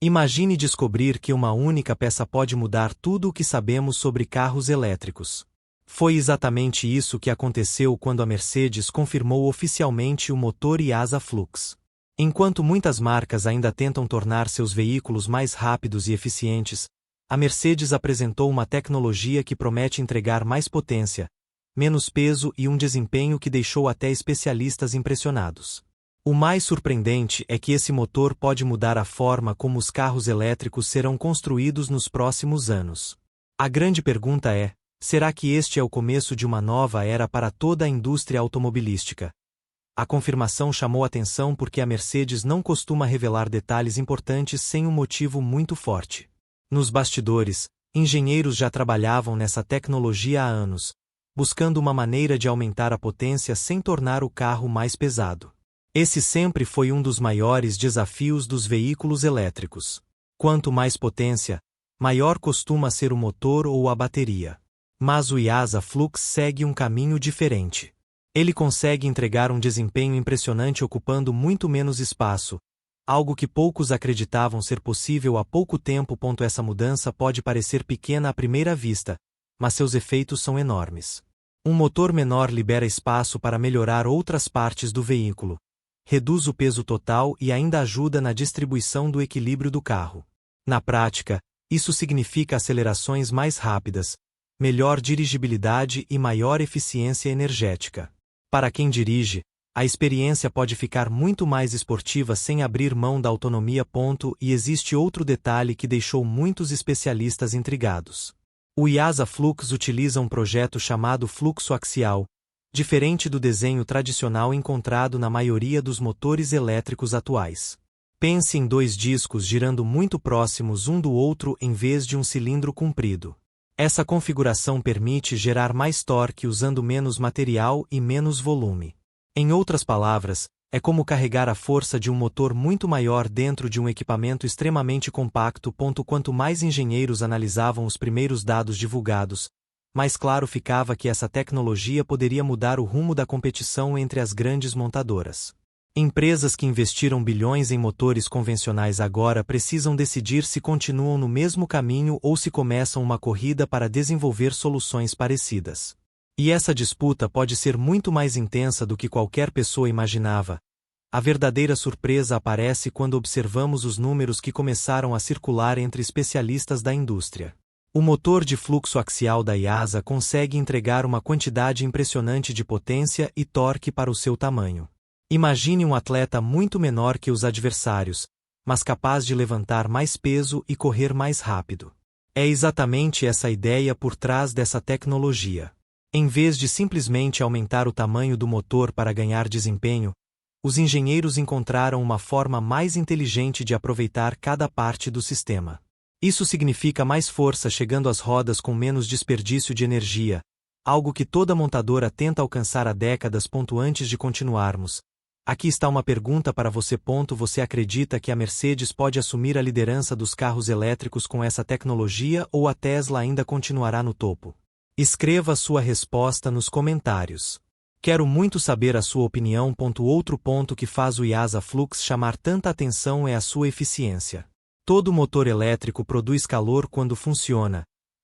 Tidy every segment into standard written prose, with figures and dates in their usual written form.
Imagine descobrir que uma única peça pode mudar tudo o que sabemos sobre carros elétricos. Foi exatamente isso que aconteceu quando a Mercedes confirmou oficialmente o motor IASA Flux. Enquanto muitas marcas ainda tentam tornar seus veículos mais rápidos e eficientes, a Mercedes apresentou uma tecnologia que promete entregar mais potência, menos peso e um desempenho que deixou até especialistas impressionados. O mais surpreendente é que esse motor pode mudar a forma como os carros elétricos serão construídos nos próximos anos. A grande pergunta é: será que este é o começo de uma nova era para toda a indústria automobilística? A confirmação chamou atenção porque a Mercedes não costuma revelar detalhes importantes sem um motivo muito forte. Nos bastidores, engenheiros já trabalhavam nessa tecnologia há anos, buscando uma maneira de aumentar a potência sem tornar o carro mais pesado. Esse sempre foi um dos maiores desafios dos veículos elétricos. Quanto mais potência, maior costuma ser o motor ou a bateria. Mas o IASA Flux segue um caminho diferente. Ele consegue entregar um desempenho impressionante ocupando muito menos espaço, algo que poucos acreditavam ser possível há pouco tempo. Essa mudança pode parecer pequena à primeira vista, mas seus efeitos são enormes. Um motor menor libera espaço para melhorar outras partes do veículo, reduz o peso total e ainda ajuda na distribuição do equilíbrio do carro. Na prática, isso significa acelerações mais rápidas, melhor dirigibilidade e maior eficiência energética. Para quem dirige, a experiência pode ficar muito mais esportiva sem abrir mão da autonomia. E existe outro detalhe que deixou muitos especialistas intrigados. O IASA Flux utiliza um projeto chamado fluxo axial, diferente do desenho tradicional encontrado na maioria dos motores elétricos atuais. Pense em dois discos girando muito próximos um do outro em vez de um cilindro comprido. Essa configuração permite gerar mais torque usando menos material e menos volume. Em outras palavras, é como carregar a força de um motor muito maior dentro de um equipamento extremamente compacto. Quanto mais engenheiros analisavam os primeiros dados divulgados, mais claro ficava que essa tecnologia poderia mudar o rumo da competição entre as grandes montadoras. Empresas que investiram bilhões em motores convencionais agora precisam decidir se continuam no mesmo caminho ou se começam uma corrida para desenvolver soluções parecidas. E essa disputa pode ser muito mais intensa do que qualquer pessoa imaginava. A verdadeira surpresa aparece quando observamos os números que começaram a circular entre especialistas da indústria. O motor de fluxo axial da IASA consegue entregar uma quantidade impressionante de potência e torque para o seu tamanho. Imagine um atleta muito menor que os adversários, mas capaz de levantar mais peso e correr mais rápido. É exatamente essa ideia por trás dessa tecnologia. Em vez de simplesmente aumentar o tamanho do motor para ganhar desempenho, os engenheiros encontraram uma forma mais inteligente de aproveitar cada parte do sistema. Isso significa mais força chegando às rodas com menos desperdício de energia, algo que toda montadora tenta alcançar há décadas. Antes de continuarmos, aqui está uma pergunta para você. Você acredita que a Mercedes pode assumir a liderança dos carros elétricos com essa tecnologia ou a Tesla ainda continuará no topo? Escreva sua resposta nos comentários. Quero muito saber a sua opinião. Outro ponto que faz o IASA Flux chamar tanta atenção é a sua eficiência. Todo motor elétrico produz calor quando funciona,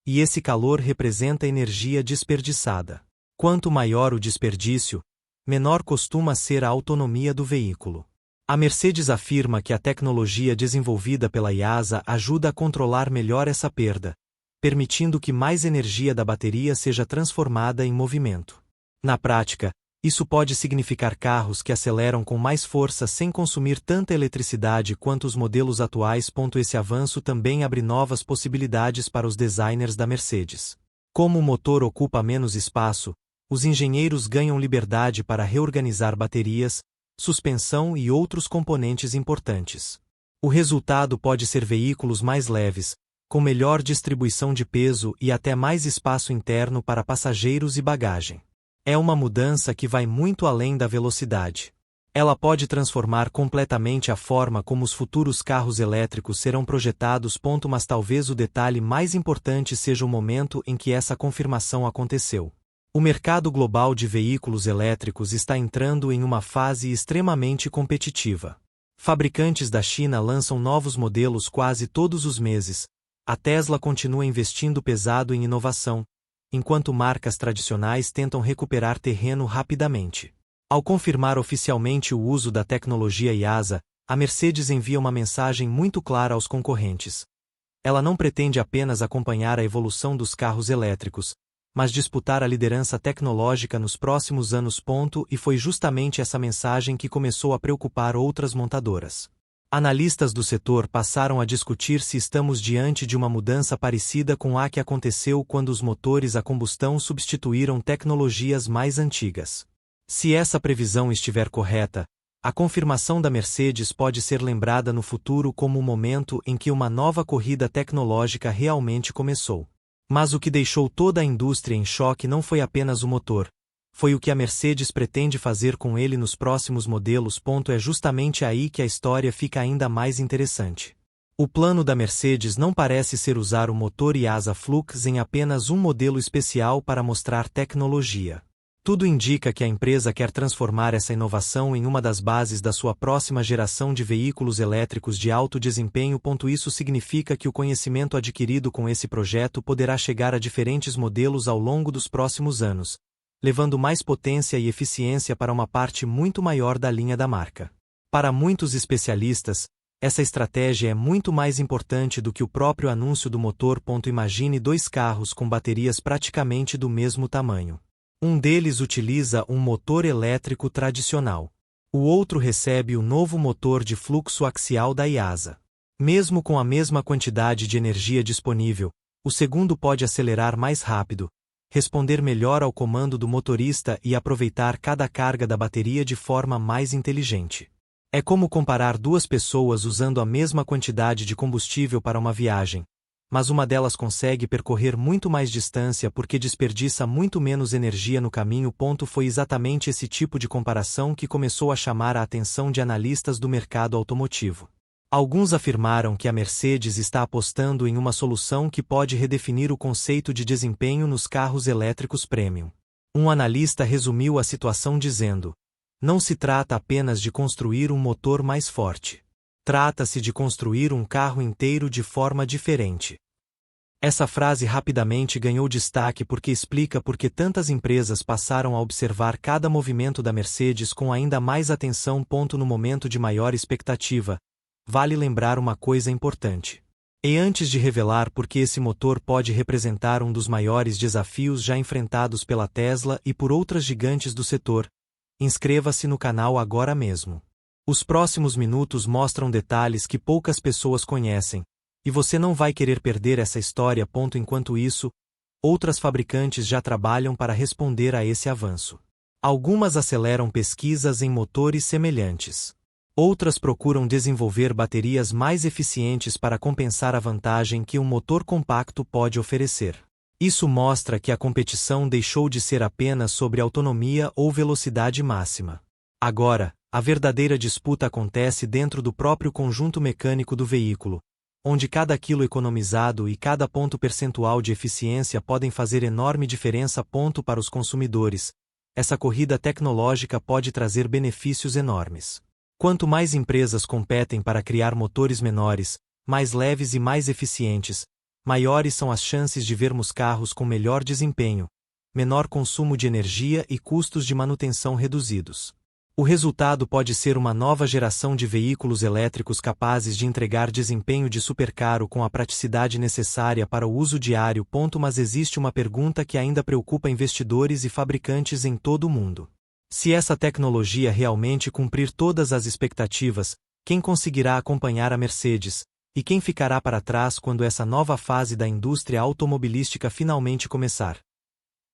e esse calor representa energia desperdiçada. Quanto maior o desperdício, menor costuma ser a autonomia do veículo. A Mercedes afirma que a tecnologia desenvolvida pela IASA ajuda a controlar melhor essa perda, permitindo que mais energia da bateria seja transformada em movimento. Na prática, isso pode significar carros que aceleram com mais força sem consumir tanta eletricidade quanto os modelos atuais. Esse avanço também abre novas possibilidades para os designers da Mercedes. Como o motor ocupa menos espaço, os engenheiros ganham liberdade para reorganizar baterias, suspensão e outros componentes importantes. O resultado pode ser veículos mais leves, com melhor distribuição de peso e até mais espaço interno para passageiros e bagagem. É uma mudança que vai muito além da velocidade. Ela pode transformar completamente a forma como os futuros carros elétricos serão projetados. Mas talvez o detalhe mais importante seja o momento em que essa confirmação aconteceu. O mercado global de veículos elétricos está entrando em uma fase extremamente competitiva. Fabricantes da China lançam novos modelos quase todos os meses. A Tesla continua investindo pesado em inovação, enquanto marcas tradicionais tentam recuperar terreno rapidamente. Ao confirmar oficialmente o uso da tecnologia IASA, a Mercedes envia uma mensagem muito clara aos concorrentes. Ela não pretende apenas acompanhar a evolução dos carros elétricos, mas disputar a liderança tecnológica nos próximos anos. E foi justamente essa mensagem que começou a preocupar outras montadoras. Analistas do setor passaram a discutir se estamos diante de uma mudança parecida com a que aconteceu quando os motores a combustão substituíram tecnologias mais antigas. Se essa previsão estiver correta, a confirmação da Mercedes pode ser lembrada no futuro como o momento em que uma nova corrida tecnológica realmente começou. Mas o que deixou toda a indústria em choque não foi apenas o motor, foi o que a Mercedes pretende fazer com ele nos próximos modelos. É justamente aí que a história fica ainda mais interessante. O plano da Mercedes não parece ser usar o motor IASA Flux em apenas um modelo especial para mostrar tecnologia. Tudo indica que a empresa quer transformar essa inovação em uma das bases da sua próxima geração de veículos elétricos de alto desempenho. Isso significa que o conhecimento adquirido com esse projeto poderá chegar a diferentes modelos ao longo dos próximos anos, levando mais potência e eficiência para uma parte muito maior da linha da marca. Para muitos especialistas, essa estratégia é muito mais importante do que o próprio anúncio do motor. Imagine dois carros com baterias praticamente do mesmo tamanho. Um deles utiliza um motor elétrico tradicional. O outro recebe o novo motor de fluxo axial da IASA. Mesmo com a mesma quantidade de energia disponível, o segundo pode acelerar mais rápido, responder melhor ao comando do motorista e aproveitar cada carga da bateria de forma mais inteligente. É como comparar duas pessoas usando a mesma quantidade de combustível para uma viagem, mas uma delas consegue percorrer muito mais distância porque desperdiça muito menos energia no caminho. Foi exatamente esse tipo de comparação que começou a chamar a atenção de analistas do mercado automotivo. Alguns afirmaram que a Mercedes está apostando em uma solução que pode redefinir o conceito de desempenho nos carros elétricos premium. Um analista resumiu a situação dizendo: não se trata apenas de construir um motor mais forte. Trata-se de construir um carro inteiro de forma diferente. Essa frase rapidamente ganhou destaque porque explica por que tantas empresas passaram a observar cada movimento da Mercedes com ainda mais atenção. No momento de maior expectativa, vale lembrar uma coisa importante. E antes de revelar por que esse motor pode representar um dos maiores desafios já enfrentados pela Tesla e por outras gigantes do setor, inscreva-se no canal agora mesmo. Os próximos minutos mostram detalhes que poucas pessoas conhecem, e você não vai querer perder essa história. Enquanto isso, outras fabricantes já trabalham para responder a esse avanço. Algumas aceleram pesquisas em motores semelhantes. Outras procuram desenvolver baterias mais eficientes para compensar a vantagem que um motor compacto pode oferecer. Isso mostra que a competição deixou de ser apenas sobre autonomia ou velocidade máxima. Agora, a verdadeira disputa acontece dentro do próprio conjunto mecânico do veículo, onde cada quilo economizado e cada ponto percentual de eficiência podem fazer enorme diferença. Para os consumidores, essa corrida tecnológica pode trazer benefícios enormes. Quanto mais empresas competem para criar motores menores, mais leves e mais eficientes, maiores são as chances de vermos carros com melhor desempenho, menor consumo de energia e custos de manutenção reduzidos. O resultado pode ser uma nova geração de veículos elétricos capazes de entregar desempenho de supercarro com a praticidade necessária para o uso diário. Mas existe uma pergunta que ainda preocupa investidores e fabricantes em todo o mundo. Se essa tecnologia realmente cumprir todas as expectativas, quem conseguirá acompanhar a Mercedes, e quem ficará para trás quando essa nova fase da indústria automobilística finalmente começar?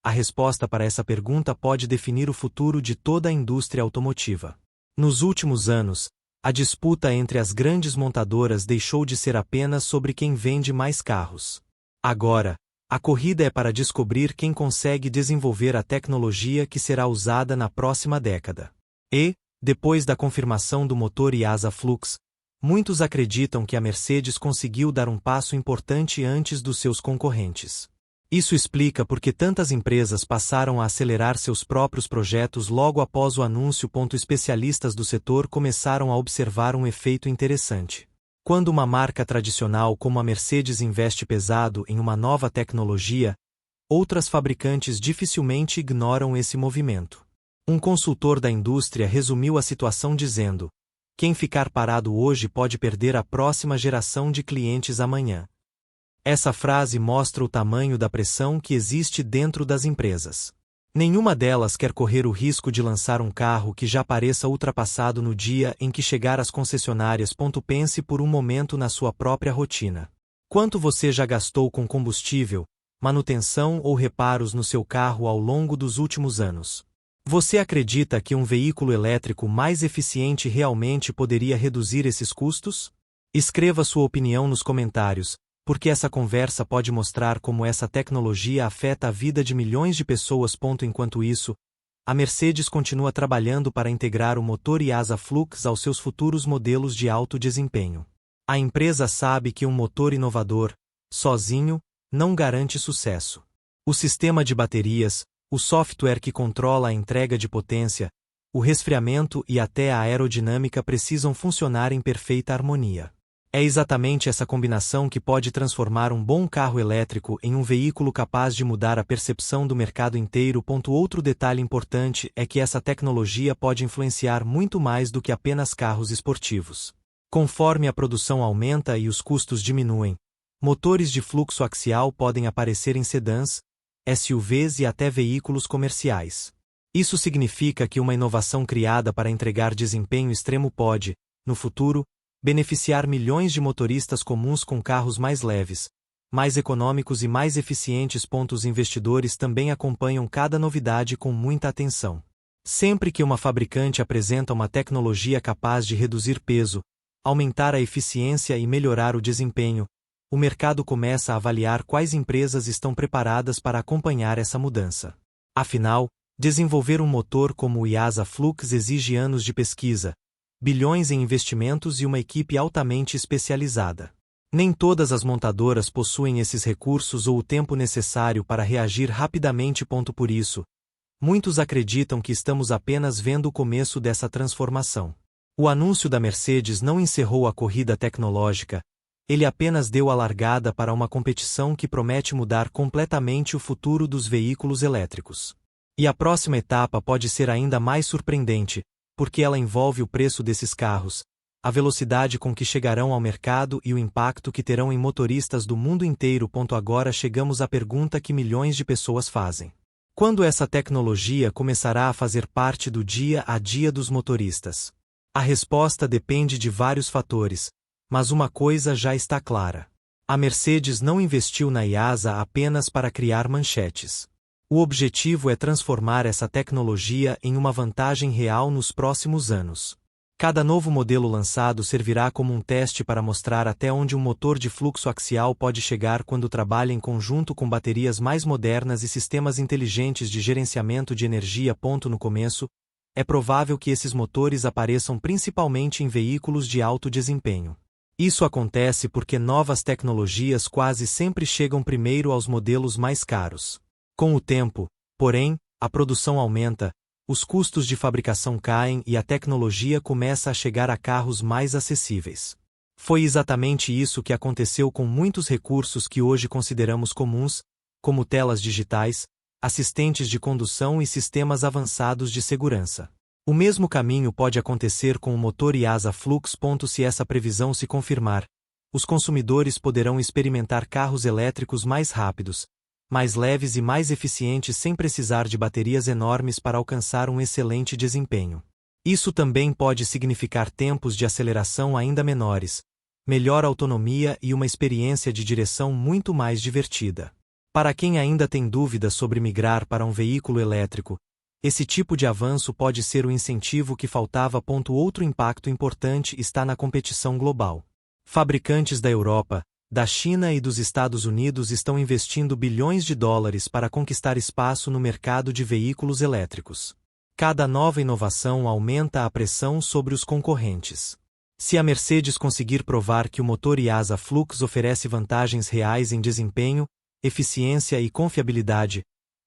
A resposta para essa pergunta pode definir o futuro de toda a indústria automotiva. Nos últimos anos, a disputa entre as grandes montadoras deixou de ser apenas sobre quem vende mais carros. Agora, a corrida é para descobrir quem consegue desenvolver a tecnologia que será usada na próxima década. E, depois da confirmação do motor IASA Flux, muitos acreditam que a Mercedes conseguiu dar um passo importante antes dos seus concorrentes. Isso explica por que tantas empresas passaram a acelerar seus próprios projetos logo após o anúncio. Especialistas do setor começaram a observar um efeito interessante. Quando uma marca tradicional como a Mercedes investe pesado em uma nova tecnologia, outras fabricantes dificilmente ignoram esse movimento. Um consultor da indústria resumiu a situação dizendo: "Quem ficar parado hoje pode perder a próxima geração de clientes amanhã." Essa frase mostra o tamanho da pressão que existe dentro das empresas. Nenhuma delas quer correr o risco de lançar um carro que já pareça ultrapassado no dia em que chegar às concessionárias. Pense por um momento na sua própria rotina. Quanto você já gastou com combustível, manutenção ou reparos no seu carro ao longo dos últimos anos? Você acredita que um veículo elétrico mais eficiente realmente poderia reduzir esses custos? Escreva sua opinião nos comentários, porque essa conversa pode mostrar como essa tecnologia afeta a vida de milhões de pessoas. Enquanto isso, a Mercedes continua trabalhando para integrar o motor IASA Flux aos seus futuros modelos de alto desempenho. A empresa sabe que um motor inovador, sozinho, não garante sucesso. O sistema de baterias, o software que controla a entrega de potência, o resfriamento e até a aerodinâmica precisam funcionar em perfeita harmonia. É exatamente essa combinação que pode transformar um bom carro elétrico em um veículo capaz de mudar a percepção do mercado inteiro. Outro detalhe importante é que essa tecnologia pode influenciar muito mais do que apenas carros esportivos. Conforme a produção aumenta e os custos diminuem, motores de fluxo axial podem aparecer em sedãs, SUVs e até veículos comerciais. Isso significa que uma inovação criada para entregar desempenho extremo pode, no futuro, beneficiar milhões de motoristas comuns com carros mais leves, mais econômicos e mais eficientes. Os investidores também acompanham cada novidade com muita atenção. Sempre que uma fabricante apresenta uma tecnologia capaz de reduzir peso, aumentar a eficiência e melhorar o desempenho, o mercado começa a avaliar quais empresas estão preparadas para acompanhar essa mudança. Afinal, desenvolver um motor como o IASA Flux exige anos de pesquisa, bilhões em investimentos e uma equipe altamente especializada. Nem todas as montadoras possuem esses recursos ou o tempo necessário para reagir rapidamente. Por isso, muitos acreditam que estamos apenas vendo o começo dessa transformação. O anúncio da Mercedes não encerrou a corrida tecnológica, ele apenas deu a largada para uma competição que promete mudar completamente o futuro dos veículos elétricos. E a próxima etapa pode ser ainda mais surpreendente, porque ela envolve o preço desses carros, a velocidade com que chegarão ao mercado e o impacto que terão em motoristas do mundo inteiro. Agora chegamos à pergunta que milhões de pessoas fazem: quando essa tecnologia começará a fazer parte do dia a dia dos motoristas? A resposta depende de vários fatores, mas uma coisa já está clara. A Mercedes não investiu na IASA apenas para criar manchetes. O objetivo é transformar essa tecnologia em uma vantagem real nos próximos anos. Cada novo modelo lançado servirá como um teste para mostrar até onde um motor de fluxo axial pode chegar quando trabalha em conjunto com baterias mais modernas e sistemas inteligentes de gerenciamento de energia. No começo, é provável que esses motores apareçam principalmente em veículos de alto desempenho. Isso acontece porque novas tecnologias quase sempre chegam primeiro aos modelos mais caros. Com o tempo, porém, a produção aumenta, os custos de fabricação caem e a tecnologia começa a chegar a carros mais acessíveis. Foi exatamente isso que aconteceu com muitos recursos que hoje consideramos comuns, como telas digitais, assistentes de condução e sistemas avançados de segurança. O mesmo caminho pode acontecer com o motor IASA Flux. Se essa previsão se confirmar, os consumidores poderão experimentar carros elétricos mais rápidos, mais leves e mais eficientes sem precisar de baterias enormes para alcançar um excelente desempenho. Isso também pode significar tempos de aceleração ainda menores, melhor autonomia e uma experiência de direção muito mais divertida. Para quem ainda tem dúvidas sobre migrar para um veículo elétrico, esse tipo de avanço pode ser o incentivo que faltava. Outro impacto importante está na competição global. Fabricantes da Europa, da China e dos Estados Unidos estão investindo bilhões de dólares para conquistar espaço no mercado de veículos elétricos. Cada nova inovação aumenta a pressão sobre os concorrentes. Se a Mercedes conseguir provar que o motor IASA Flux oferece vantagens reais em desempenho, eficiência e confiabilidade,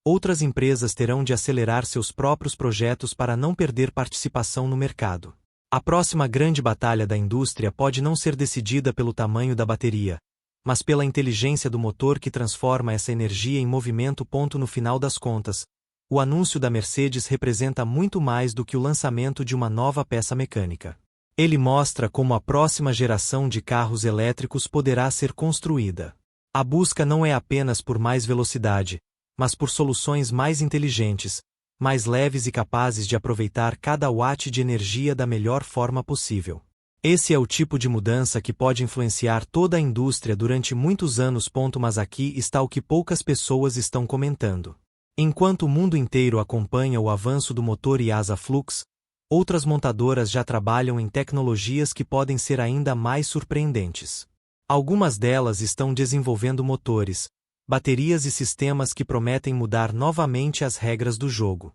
outras empresas terão de acelerar seus próprios projetos para não perder participação no mercado. A próxima grande batalha da indústria pode não ser decidida pelo tamanho da bateria, mas pela inteligência do motor que transforma essa energia em movimento. No final das contas, o anúncio da Mercedes representa muito mais do que o lançamento de uma nova peça mecânica. Ele mostra como a próxima geração de carros elétricos poderá ser construída. A busca não é apenas por mais velocidade, mas por soluções mais inteligentes, mais leves e capazes de aproveitar cada watt de energia da melhor forma possível. Esse é o tipo de mudança que pode influenciar toda a indústria durante muitos anos. Mas aqui está o que poucas pessoas estão comentando. Enquanto o mundo inteiro acompanha o avanço do motor IASA Flux, outras montadoras já trabalham em tecnologias que podem ser ainda mais surpreendentes. Algumas delas estão desenvolvendo motores, baterias e sistemas que prometem mudar novamente as regras do jogo.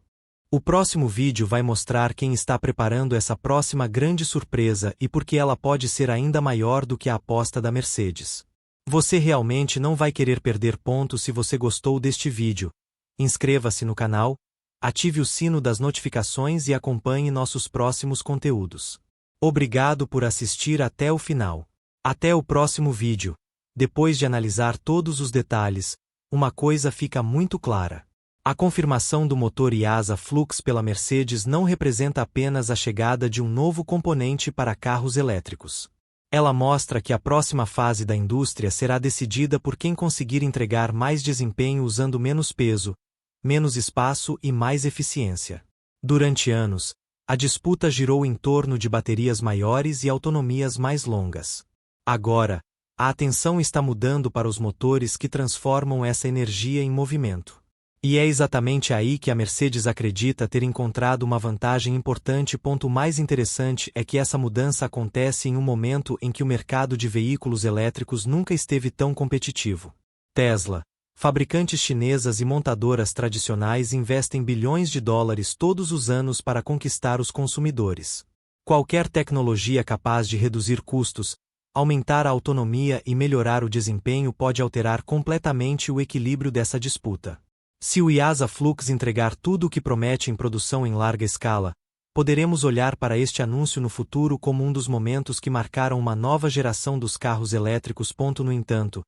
O próximo vídeo vai mostrar quem está preparando essa próxima grande surpresa e por que ela pode ser ainda maior do que a aposta da Mercedes. Você realmente não vai querer perder pontos se você gostou deste vídeo. Inscreva-se no canal, ative o sino das notificações e acompanhe nossos próximos conteúdos. Obrigado por assistir até o final. Até o próximo vídeo. Depois de analisar todos os detalhes, uma coisa fica muito clara. A confirmação do motor IASA Flux pela Mercedes não representa apenas a chegada de um novo componente para carros elétricos. Ela mostra que a próxima fase da indústria será decidida por quem conseguir entregar mais desempenho usando menos peso, menos espaço e mais eficiência. Durante anos, a disputa girou em torno de baterias maiores e autonomias mais longas. Agora, a atenção está mudando para os motores que transformam essa energia em movimento. E é exatamente aí que a Mercedes acredita ter encontrado uma vantagem importante. O mais interessante é que essa mudança acontece em um momento em que o mercado de veículos elétricos nunca esteve tão competitivo. Tesla, fabricantes chinesas e montadoras tradicionais investem bilhões de dólares todos os anos para conquistar os consumidores. Qualquer tecnologia capaz de reduzir custos, aumentar a autonomia e melhorar o desempenho pode alterar completamente o equilíbrio dessa disputa. Se o IASA Flux entregar tudo o que promete em produção em larga escala, poderemos olhar para este anúncio no futuro como um dos momentos que marcaram uma nova geração dos carros elétricos. No entanto,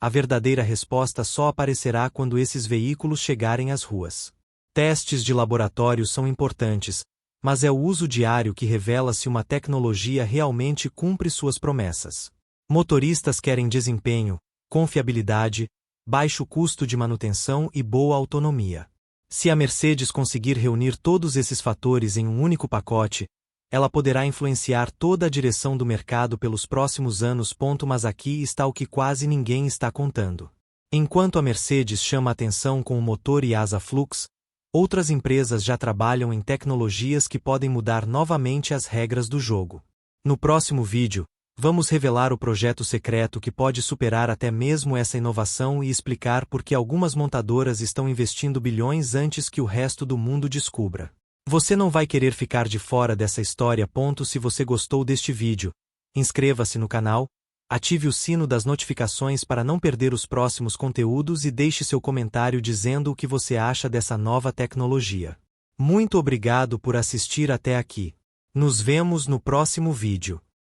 a verdadeira resposta só aparecerá quando esses veículos chegarem às ruas. Testes de laboratório são importantes, mas é o uso diário que revela se uma tecnologia realmente cumpre suas promessas. Motoristas querem desempenho, confiabilidade, baixo custo de manutenção e boa autonomia. Se a Mercedes conseguir reunir todos esses fatores em um único pacote, ela poderá influenciar toda a direção do mercado pelos próximos anos. Mas aqui está o que quase ninguém está contando. Enquanto a Mercedes chama atenção com o motor IASA Flux, outras empresas já trabalham em tecnologias que podem mudar novamente as regras do jogo. No próximo vídeo, vamos revelar o projeto secreto que pode superar até mesmo essa inovação e explicar por que algumas montadoras estão investindo bilhões antes que o resto do mundo descubra. Você não vai querer ficar de fora dessa história. Se você gostou deste vídeo, inscreva-se no canal, ative o sino das notificações para não perder os próximos conteúdos e deixe seu comentário dizendo o que você acha dessa nova tecnologia. Muito obrigado por assistir até aqui. Nos vemos no próximo vídeo.